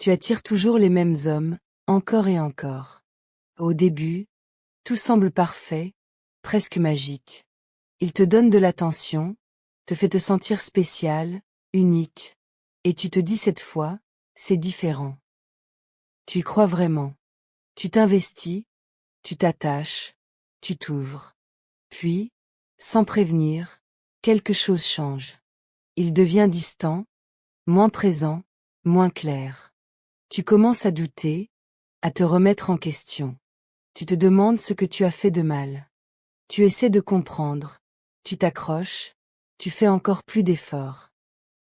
Tu attires toujours les mêmes hommes, encore et encore. Au début, tout semble parfait, presque magique. Il te donne de l'attention, te fait te sentir spécial, unique. Et tu te dis cette fois, c'est différent. Tu y crois vraiment. Tu t'investis, tu t'attaches, tu t'ouvres. Puis, sans prévenir, quelque chose change. Il devient distant, moins présent, moins clair. Tu commences à douter, à te remettre en question. Tu te demandes ce que tu as fait de mal. Tu essaies de comprendre, tu t'accroches, tu fais encore plus d'efforts.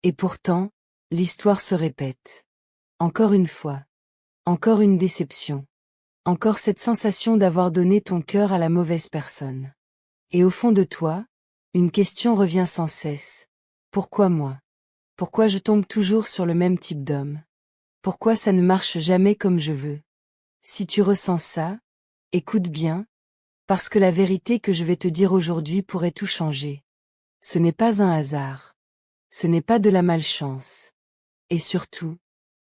Et pourtant, l'histoire se répète. Encore une fois. Encore une déception. Encore cette sensation d'avoir donné ton cœur à la mauvaise personne. Et au fond de toi, une question revient sans cesse. Pourquoi moi? Pourquoi je tombe toujours sur le même type d'homme? Pourquoi ça ne marche jamais comme je veux? Si tu ressens ça, écoute bien, parce que la vérité que je vais te dire aujourd'hui pourrait tout changer. Ce n'est pas un hasard. Ce n'est pas de la malchance. Et surtout,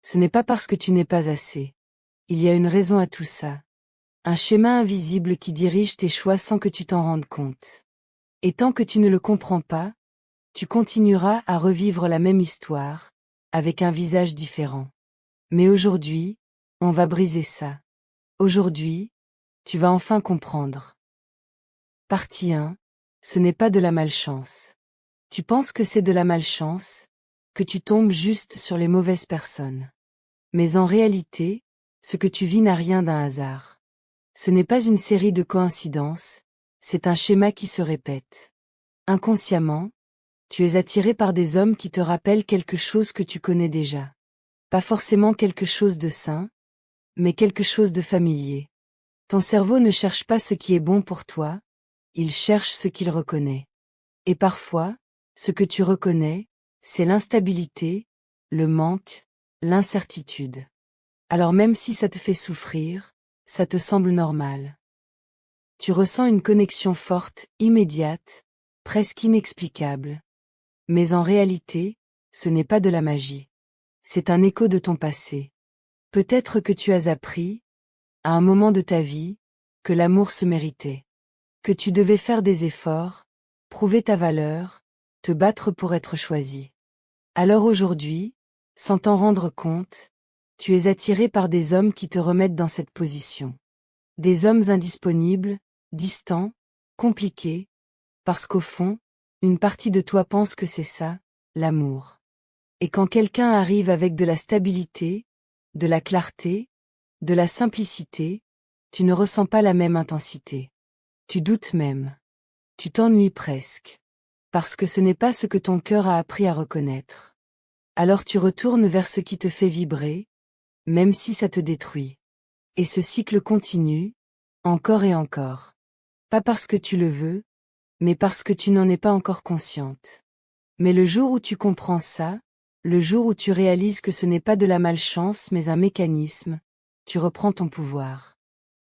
ce n'est pas parce que tu n'es pas assez. Il y a une raison à tout ça. Un schéma invisible qui dirige tes choix sans que tu t'en rendes compte. Et tant que tu ne le comprends pas, tu continueras à revivre la même histoire, avec un visage différent. Mais aujourd'hui, on va briser ça. Aujourd'hui, tu vas enfin comprendre. Partie 1. Ce n'est pas de la malchance. Tu penses que c'est de la malchance, que tu tombes juste sur les mauvaises personnes. Mais en réalité, ce que tu vis n'a rien d'un hasard. Ce n'est pas une série de coïncidences, c'est un schéma qui se répète. Inconsciemment, tu es attiré par des hommes qui te rappellent quelque chose que tu connais déjà. Pas forcément quelque chose de sain, mais quelque chose de familier. Ton cerveau ne cherche pas ce qui est bon pour toi, il cherche ce qu'il reconnaît. Et parfois, ce que tu reconnais, c'est l'instabilité, le manque, l'incertitude. Alors même si ça te fait souffrir, ça te semble normal. Tu ressens une connexion forte, immédiate, presque inexplicable. Mais en réalité, ce n'est pas de la magie. C'est un écho de ton passé. Peut-être que tu as appris, à un moment de ta vie, que l'amour se méritait. Que tu devais faire des efforts, prouver ta valeur, te battre pour être choisi. Alors aujourd'hui, sans t'en rendre compte, tu es attiré par des hommes qui te remettent dans cette position. Des hommes indisponibles, distants, compliqués, parce qu'au fond, une partie de toi pense que c'est ça, l'amour. Et quand quelqu'un arrive avec de la stabilité, de la clarté, de la simplicité, tu ne ressens pas la même intensité. Tu doutes même. Tu t'ennuies presque. Parce que ce n'est pas ce que ton cœur a appris à reconnaître. Alors tu retournes vers ce qui te fait vibrer, même si ça te détruit. Et ce cycle continue, encore et encore. Pas parce que tu le veux, mais parce que tu n'en es pas encore consciente. Mais le jour où tu comprends ça, le jour où tu réalises que ce n'est pas de la malchance mais un mécanisme, tu reprends ton pouvoir.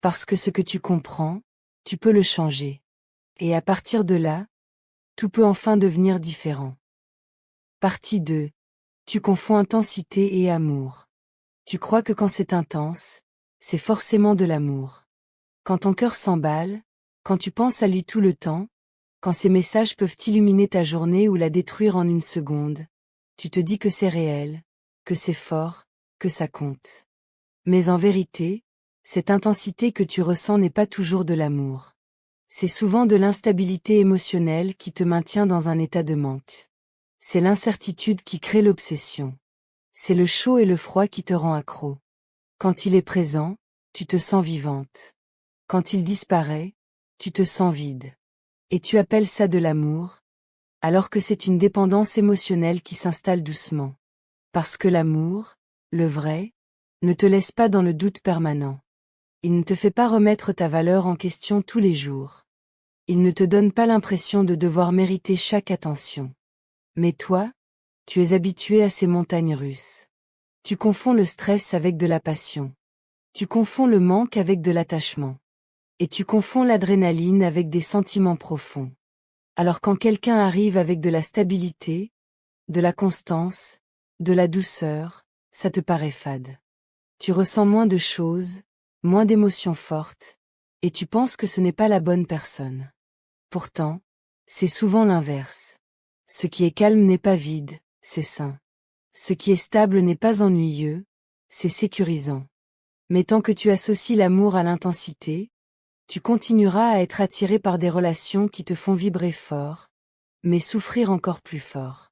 Parce que ce que tu comprends, tu peux le changer. Et à partir de là, tout peut enfin devenir différent. Partie 2. Tu confonds intensité et amour. Tu crois que quand c'est intense, c'est forcément de l'amour. Quand ton cœur s'emballe, quand tu penses à lui tout le temps, quand ces messages peuvent illuminer ta journée ou la détruire en une seconde, tu te dis que c'est réel, que c'est fort, que ça compte. Mais en vérité, cette intensité que tu ressens n'est pas toujours de l'amour. C'est souvent de l'instabilité émotionnelle qui te maintient dans un état de manque. C'est l'incertitude qui crée l'obsession. C'est le chaud et le froid qui te rend accro. Quand il est présent, tu te sens vivante. Quand il disparaît, tu te sens vide. Et tu appelles ça de l'amour, alors que c'est une dépendance émotionnelle qui s'installe doucement. Parce que l'amour, le vrai, ne te laisse pas dans le doute permanent. Il ne te fait pas remettre ta valeur en question tous les jours. Il ne te donne pas l'impression de devoir mériter chaque attention. Mais toi, tu es habitué à ces montagnes russes. Tu confonds le stress avec de la passion. Tu confonds le manque avec de l'attachement. Et tu confonds l'adrénaline avec des sentiments profonds. Alors quand quelqu'un arrive avec de la stabilité, de la constance, de la douceur, ça te paraît fade. Tu ressens moins de choses, moins d'émotions fortes, et tu penses que ce n'est pas la bonne personne. Pourtant, c'est souvent l'inverse. Ce qui est calme n'est pas vide, c'est sain. Ce qui est stable n'est pas ennuyeux, c'est sécurisant. Mais tant que tu associes l'amour à l'intensité, tu continueras à être attiré par des relations qui te font vibrer fort, mais souffrir encore plus fort.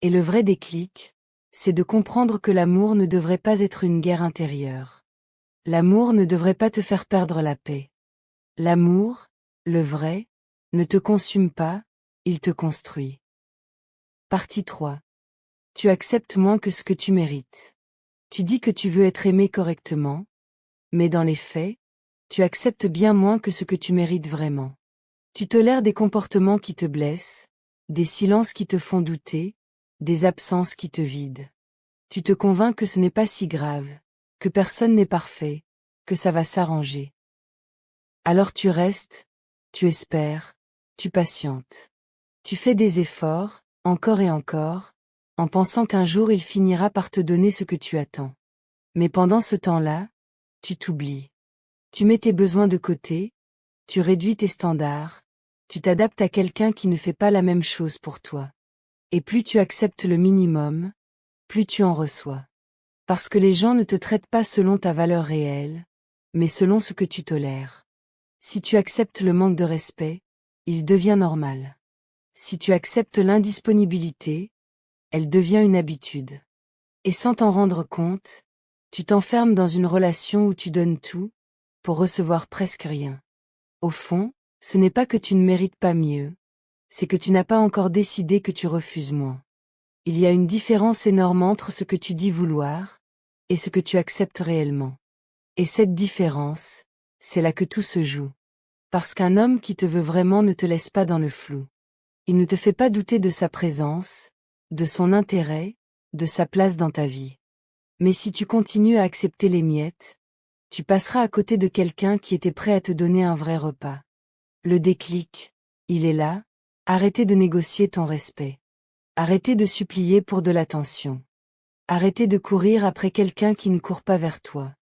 Et le vrai déclic, c'est de comprendre que l'amour ne devrait pas être une guerre intérieure. L'amour ne devrait pas te faire perdre la paix. L'amour, le vrai, ne te consume pas, il te construit. Partie 3. Tu acceptes moins que ce que tu mérites. Tu dis que tu veux être aimé correctement, mais dans les faits, tu acceptes bien moins que ce que tu mérites vraiment. Tu tolères des comportements qui te blessent, des silences qui te font douter, des absences qui te vident. Tu te convaincs que ce n'est pas si grave, que personne n'est parfait, que ça va s'arranger. Alors tu restes, tu espères, tu patientes. Tu fais des efforts, encore et encore, en pensant qu'un jour il finira par te donner ce que tu attends. Mais pendant ce temps-là, tu t'oublies. Tu mets tes besoins de côté, tu réduis tes standards, tu t'adaptes à quelqu'un qui ne fait pas la même chose pour toi. Et plus tu acceptes le minimum, plus tu en reçois. Parce que les gens ne te traitent pas selon ta valeur réelle, mais selon ce que tu tolères. Si tu acceptes le manque de respect, il devient normal. Si tu acceptes l'indisponibilité, elle devient une habitude. Et sans t'en rendre compte, tu t'enfermes dans une relation où tu donnes tout, pour recevoir presque rien. Au fond, ce n'est pas que tu ne mérites pas mieux, c'est que tu n'as pas encore décidé que tu refuses moins. Il y a une différence énorme entre ce que tu dis vouloir, et ce que tu acceptes réellement. Et cette différence, c'est là que tout se joue. Parce qu'un homme qui te veut vraiment ne te laisse pas dans le flou. Il ne te fait pas douter de sa présence, de son intérêt, de sa place dans ta vie. Mais si tu continues à accepter les miettes, tu passeras à côté de quelqu'un qui était prêt à te donner un vrai repas. Le déclic, il est là, arrêtez de négocier ton respect. Arrêtez de supplier pour de l'attention. Arrêtez de courir après quelqu'un qui ne court pas vers toi.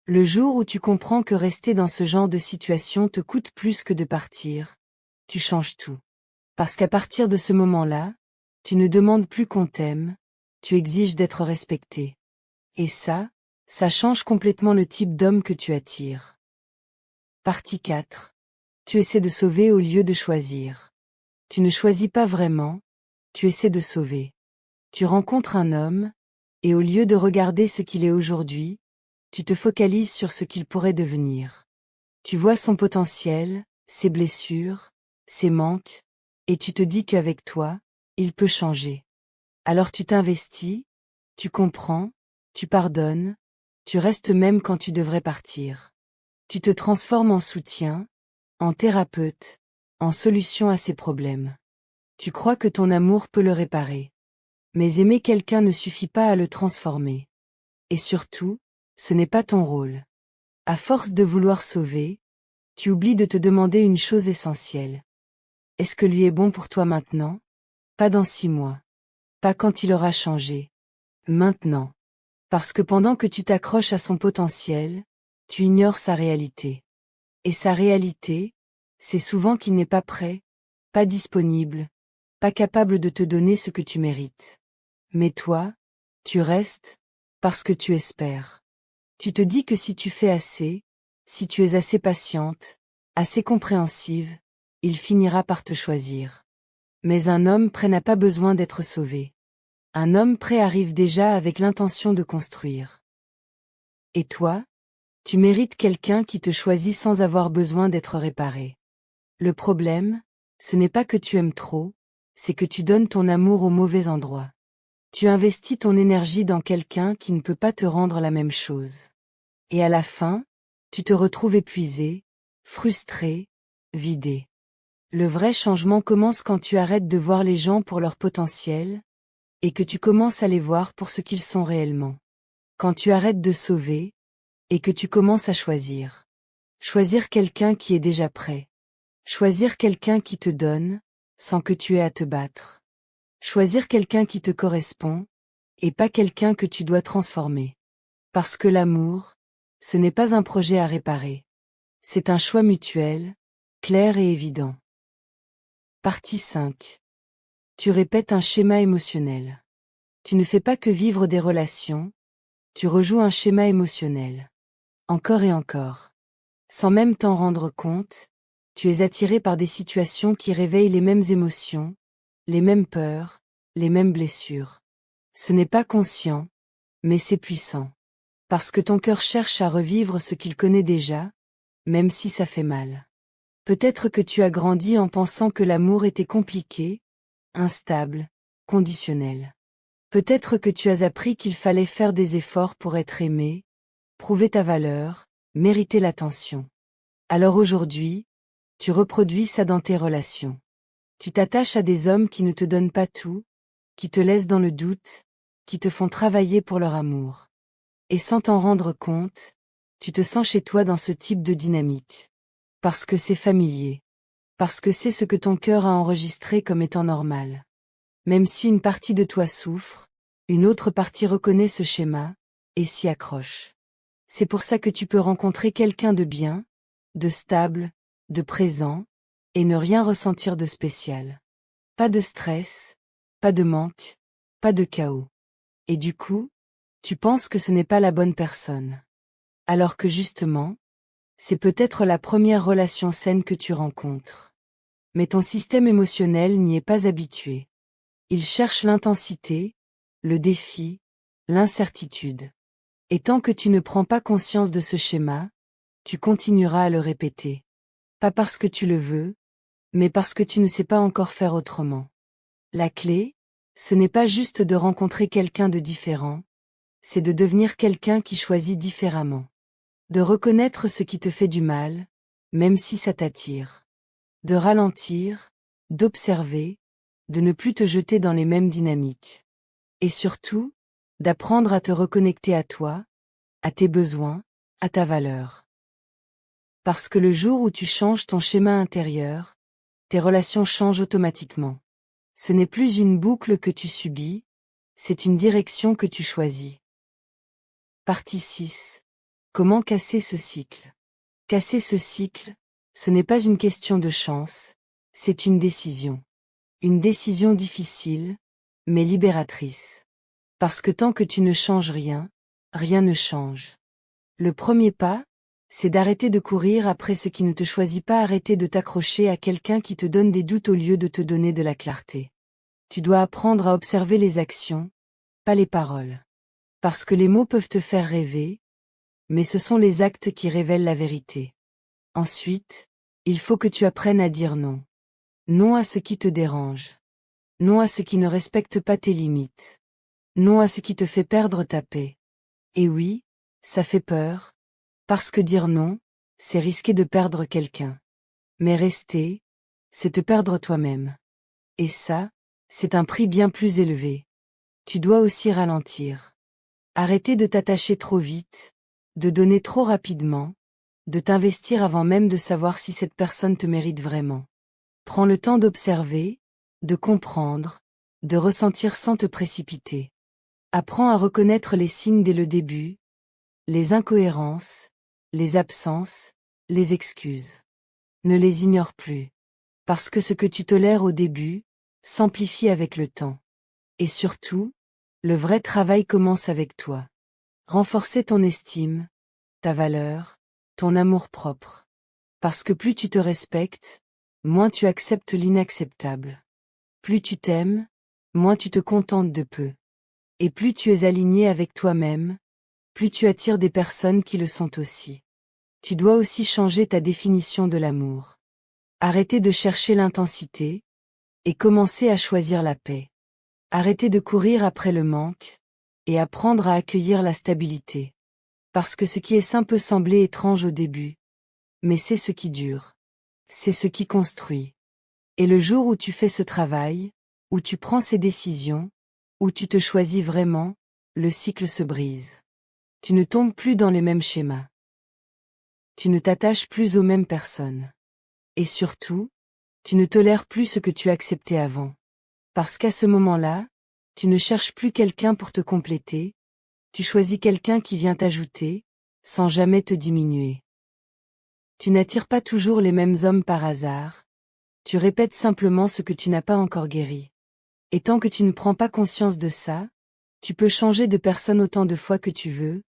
Le jour où tu comprends que rester dans ce genre de situation te coûte plus que de partir, tu changes tout. Parce qu'à partir de ce moment-là, tu ne demandes plus qu'on t'aime, tu exiges d'être respecté. Et ça change complètement le type d'homme que tu attires. Partie 4. Tu essaies de sauver au lieu de choisir. Tu ne choisis pas vraiment, tu essaies de sauver. Tu rencontres un homme, et au lieu de regarder ce qu'il est aujourd'hui, tu te focalises sur ce qu'il pourrait devenir. Tu vois son potentiel, ses blessures, ses manques, et tu te dis qu'avec toi, il peut changer. Alors tu t'investis, tu comprends, tu pardonnes, tu restes même quand tu devrais partir. Tu te transformes en soutien, en thérapeute, en solution à ses problèmes. Tu crois que ton amour peut le réparer. Mais aimer quelqu'un ne suffit pas à le transformer. Et surtout, ce n'est pas ton rôle. À force de vouloir sauver, tu oublies de te demander une chose essentielle. Est-ce que lui est bon pour toi maintenant? Pas dans 6 mois. Pas quand il aura changé. Maintenant. Parce que pendant que tu t'accroches à son potentiel, tu ignores sa réalité. Et sa réalité, c'est souvent qu'il n'est pas prêt, pas disponible, pas capable de te donner ce que tu mérites. Mais toi, tu restes, parce que tu espères. Tu te dis que si tu fais assez, si tu es assez patiente, assez compréhensive, il finira par te choisir. Mais un homme prêt n'a pas besoin d'être sauvé. Un homme prêt arrive déjà avec l'intention de construire. Et toi, tu mérites quelqu'un qui te choisit sans avoir besoin d'être réparé. Le problème, ce n'est pas que tu aimes trop, c'est que tu donnes ton amour au mauvais endroit. Tu investis ton énergie dans quelqu'un qui ne peut pas te rendre la même chose. Et à la fin, tu te retrouves épuisé, frustré, vidé. Le vrai changement commence quand tu arrêtes de voir les gens pour leur potentiel, et que tu commences à les voir pour ce qu'ils sont réellement. Quand tu arrêtes de sauver, et que tu commences à choisir. Choisir quelqu'un qui est déjà prêt. Choisir quelqu'un qui te donne, sans que tu aies à te battre. Choisir quelqu'un qui te correspond, et pas quelqu'un que tu dois transformer. Parce que l'amour, ce n'est pas un projet à réparer. C'est un choix mutuel, clair et évident. Partie 5. Tu répètes un schéma émotionnel. Tu ne fais pas que vivre des relations, tu rejoues un schéma émotionnel. Encore et encore. Sans même t'en rendre compte, tu es attiré par des situations qui réveillent les mêmes émotions, les mêmes peurs, les mêmes blessures. Ce n'est pas conscient, mais c'est puissant. Parce que ton cœur cherche à revivre ce qu'il connaît déjà, même si ça fait mal. Peut-être que tu as grandi en pensant que l'amour était compliqué, instable, conditionnel. Peut-être que tu as appris qu'il fallait faire des efforts pour être aimé, prouver ta valeur, mériter l'attention. Alors aujourd'hui, tu reproduis ça dans tes relations. Tu t'attaches à des hommes qui ne te donnent pas tout, qui te laissent dans le doute, qui te font travailler pour leur amour. Et sans t'en rendre compte, tu te sens chez toi dans ce type de dynamique. Parce que c'est familier. Parce que c'est ce que ton cœur a enregistré comme étant normal. Même si une partie de toi souffre, une autre partie reconnaît ce schéma, et s'y accroche. C'est pour ça que tu peux rencontrer quelqu'un de bien, de stable, de présent, et ne rien ressentir de spécial. Pas de stress, pas de manque, pas de chaos. Et du coup, tu penses que ce n'est pas la bonne personne. Alors que justement, c'est peut-être la première relation saine que tu rencontres. Mais ton système émotionnel n'y est pas habitué. Il cherche l'intensité, le défi, l'incertitude. Et tant que tu ne prends pas conscience de ce schéma, tu continueras à le répéter. Pas parce que tu le veux, mais parce que tu ne sais pas encore faire autrement. La clé, ce n'est pas juste de rencontrer quelqu'un de différent, c'est de devenir quelqu'un qui choisit différemment. De reconnaître ce qui te fait du mal, même si ça t'attire. De ralentir, d'observer, de ne plus te jeter dans les mêmes dynamiques. Et surtout, d'apprendre à te reconnecter à toi, à tes besoins, à ta valeur. Parce que le jour où tu changes ton schéma intérieur, tes relations changent automatiquement. Ce n'est plus une boucle que tu subis, c'est une direction que tu choisis. Partie 6. Comment casser ce cycle? Casser ce cycle, ce n'est pas une question de chance, c'est une décision. Une décision difficile, mais libératrice. Parce que tant que tu ne changes rien, rien ne change. Le premier pas, c'est d'arrêter de courir après ce qui ne te choisit pas, arrêter de t'accrocher à quelqu'un qui te donne des doutes au lieu de te donner de la clarté. Tu dois apprendre à observer les actions, pas les paroles. Parce que les mots peuvent te faire rêver, mais ce sont les actes qui révèlent la vérité. Ensuite, il faut que tu apprennes à dire non. Non à ce qui te dérange. Non à ce qui ne respecte pas tes limites. Non à ce qui te fait perdre ta paix. Et oui, ça fait peur, parce que dire non, c'est risquer de perdre quelqu'un. Mais rester, c'est te perdre toi-même. Et ça, c'est un prix bien plus élevé. Tu dois aussi ralentir. Arrêter de t'attacher trop vite, de donner trop rapidement, de t'investir avant même de savoir si cette personne te mérite vraiment. Prends le temps d'observer, de comprendre, de ressentir sans te précipiter. Apprends à reconnaître les signes dès le début, les incohérences, les absences, les excuses. Ne les ignore plus. Parce que ce que tu tolères au début, s'amplifie avec le temps. Et surtout, le vrai travail commence avec toi. Renforcer ton estime, ta valeur, ton amour-propre. Parce que plus tu te respectes, moins tu acceptes l'inacceptable. Plus tu t'aimes, moins tu te contentes de peu. Et plus tu es aligné avec toi-même, plus tu attires des personnes qui le sont aussi. Tu dois aussi changer ta définition de l'amour. Arrêter de chercher l'intensité, et commencer à choisir la paix. Arrêter de courir après le manque, et apprendre à accueillir la stabilité. Parce que ce qui est sain peut sembler étrange au début, mais c'est ce qui dure. C'est ce qui construit. Et le jour où tu fais ce travail, où tu prends ces décisions, où tu te choisis vraiment, le cycle se brise. Tu ne tombes plus dans les mêmes schémas. Tu ne t'attaches plus aux mêmes personnes. Et surtout, tu ne tolères plus ce que tu acceptais avant. Parce qu'à ce moment-là, tu ne cherches plus quelqu'un pour te compléter, Tu choisis quelqu'un qui vient t'ajouter, sans jamais te diminuer. Tu n'attires pas toujours les mêmes hommes par hasard. Tu répètes simplement ce que tu n'as pas encore guéri. Et tant que tu ne prends pas conscience de ça, tu peux changer de personne autant de fois que tu veux,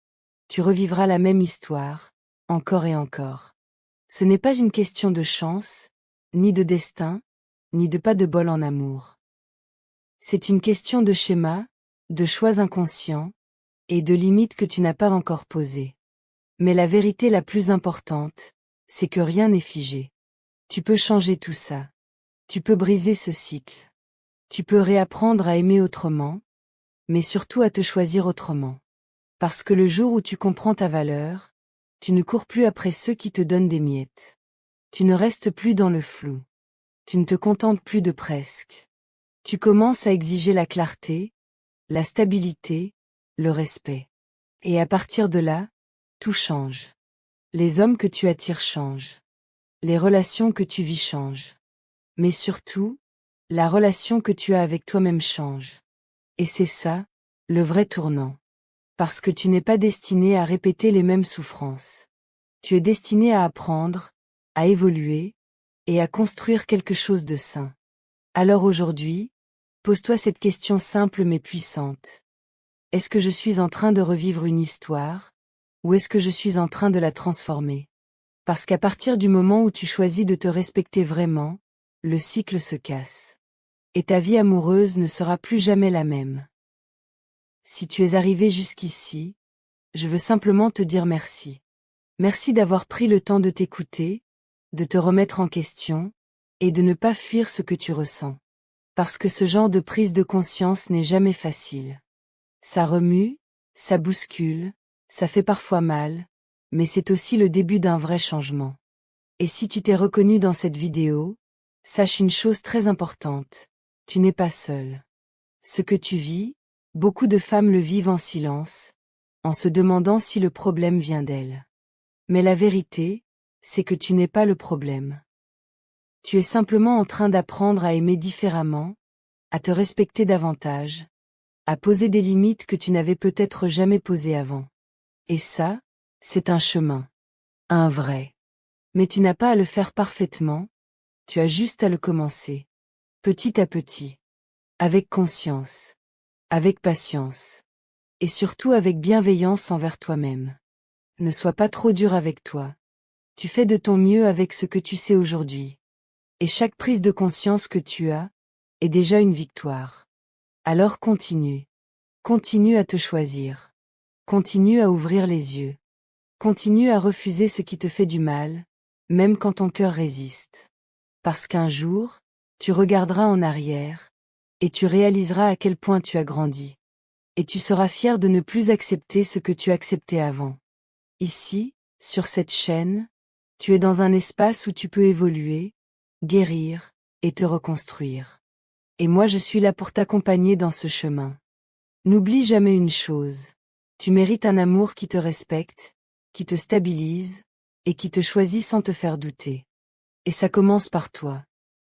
tu revivras la même histoire, encore et encore. Ce n'est pas une question de chance, ni de destin, ni de pas de bol en amour. C'est une question de schéma, de choix inconscients, et de limites que tu n'as pas encore posées. Mais la vérité la plus importante, c'est que rien n'est figé. Tu peux changer tout ça. Tu peux briser ce cycle. Tu peux réapprendre à aimer autrement, mais surtout à te choisir autrement. Parce que le jour où tu comprends ta valeur, tu ne cours plus après ceux qui te donnent des miettes. Tu ne restes plus dans le flou. Tu ne te contentes plus de presque. Tu commences à exiger la clarté, la stabilité, le respect. Et à partir de là, tout change. Les hommes que tu attires changent. Les relations que tu vis changent. Mais surtout, la relation que tu as avec toi-même change. Et c'est ça, le vrai tournant. Parce que tu n'es pas destiné à répéter les mêmes souffrances. Tu es destiné à apprendre, à évoluer, et à construire quelque chose de sain. Alors aujourd'hui, pose-toi cette question simple mais puissante. Est-ce que je suis en train de revivre une histoire, ou est-ce que je suis en train de la transformer? Parce qu'à partir du moment où tu choisis de te respecter vraiment, le cycle se casse. Et ta vie amoureuse ne sera plus jamais la même. Si tu es arrivé jusqu'ici, je veux simplement te dire merci. Merci d'avoir pris le temps de t'écouter, de te remettre en question, et de ne pas fuir ce que tu ressens. Parce que ce genre de prise de conscience n'est jamais facile. Ça remue, ça bouscule, ça fait parfois mal, mais c'est aussi le début d'un vrai changement. Et si tu t'es reconnu dans cette vidéo, sache une chose très importante, tu n'es pas seul. Ce que tu vis, beaucoup de femmes le vivent en silence, en se demandant si le problème vient d'elles. Mais la vérité, c'est que tu n'es pas le problème. Tu es simplement en train d'apprendre à aimer différemment, à te respecter davantage, à poser des limites que tu n'avais peut-être jamais posées avant. Et ça, c'est un chemin. Un vrai. Mais tu n'as pas à le faire parfaitement, tu as juste à le commencer. Petit à petit. Avec conscience. Avec patience. Et surtout avec bienveillance envers toi-même. Ne sois pas trop dur avec toi. Tu fais de ton mieux avec ce que tu sais aujourd'hui. Et chaque prise de conscience que tu as, est déjà une victoire. Alors continue. Continue à te choisir. Continue à ouvrir les yeux. Continue à refuser ce qui te fait du mal, même quand ton cœur résiste. Parce qu'un jour, tu regarderas en arrière, et tu réaliseras à quel point tu as grandi. Et tu seras fier de ne plus accepter ce que tu acceptais avant. Ici, sur cette chaîne, tu es dans un espace où tu peux évoluer, guérir, et te reconstruire. Et moi je suis là pour t'accompagner dans ce chemin. N'oublie jamais une chose. Tu mérites un amour qui te respecte, qui te stabilise, et qui te choisit sans te faire douter. Et ça commence par toi.